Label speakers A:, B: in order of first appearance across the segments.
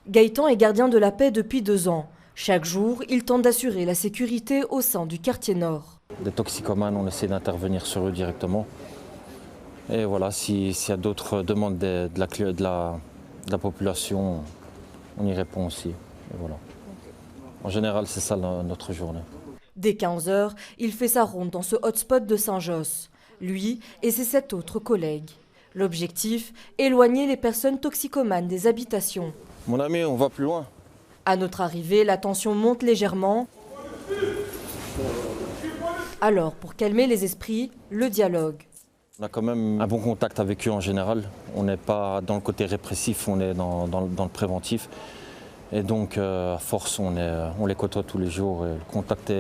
A: Gaëtan est gardien de la paix depuis 2 ans. Chaque jour, il tente d'assurer la sécurité au sein du quartier nord.
B: Des toxicomanes, on essaie d'intervenir sur eux directement. Et voilà, s'il y a d'autres demandes de la population, on y répond aussi. Et voilà. En général, c'est ça notre journée.
A: Dès 15 h, il fait sa ronde dans ce hotspot de Saint-Josse. Lui et ses 7 autres collègues. L'objectif, éloigner les personnes toxicomanes des habitations.
B: Mon ami, on va plus loin.
A: À notre arrivée, la tension monte légèrement. Alors, pour calmer les esprits, le dialogue.
B: On a quand même un bon contact avec eux en général. On n'est pas dans le côté répressif, on est dans le préventif. Et donc, à force, on les côtoie tous les jours et le contact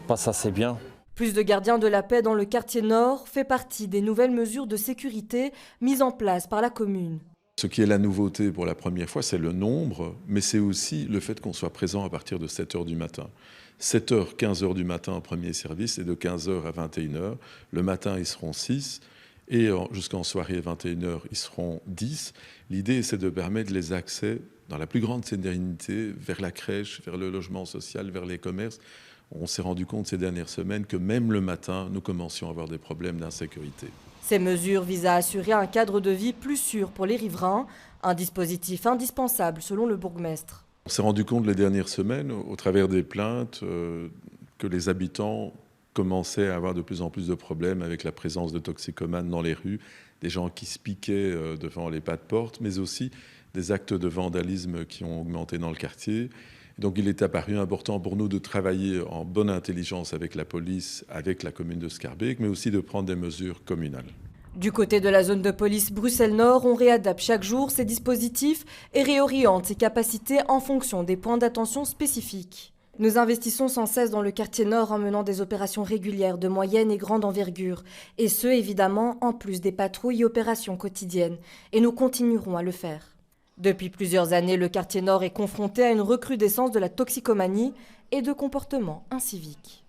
B: passe assez bien.
A: Plus de gardiens de la paix dans le quartier nord fait partie des nouvelles mesures de sécurité mises en place par la commune.
C: Ce qui est la nouveauté pour la première fois, c'est le nombre, mais c'est aussi le fait qu'on soit présent à partir de 7 h du matin. 7 h, 15 h du matin, premier service, et de 15 h à 21 h. Le matin, ils seront 6, et jusqu'en soirée, 21 h, ils seront 10. L'idée, c'est de permettre les accès dans la plus grande sérénité vers la crèche, vers le logement social, vers les commerces. On s'est rendu compte ces dernières semaines que même le matin, nous commencions à avoir des problèmes d'insécurité.
A: Ces mesures visent à assurer un cadre de vie plus sûr pour les riverains, un dispositif indispensable selon le bourgmestre.
C: On s'est rendu compte les dernières semaines, au travers des plaintes, que les habitants commençaient à avoir de plus en plus de problèmes avec la présence de toxicomanes dans les rues, des gens qui se piquaient devant les pas de porte, mais aussi des actes de vandalisme qui ont augmenté dans le quartier. Donc il est apparu important pour nous de travailler en bonne intelligence avec la police, avec la commune de Schaerbeek, mais aussi de prendre des mesures communales.
A: Du côté de la zone de police Bruxelles-Nord, on réadapte chaque jour ses dispositifs et réoriente ses capacités en fonction des points d'attention spécifiques. Nous investissons sans cesse dans le quartier nord en menant des opérations régulières de moyenne et grande envergure, et ce évidemment en plus des patrouilles et opérations quotidiennes, et nous continuerons à le faire. Depuis plusieurs années, le quartier nord est confronté à une recrudescence de la toxicomanie et de comportements inciviques.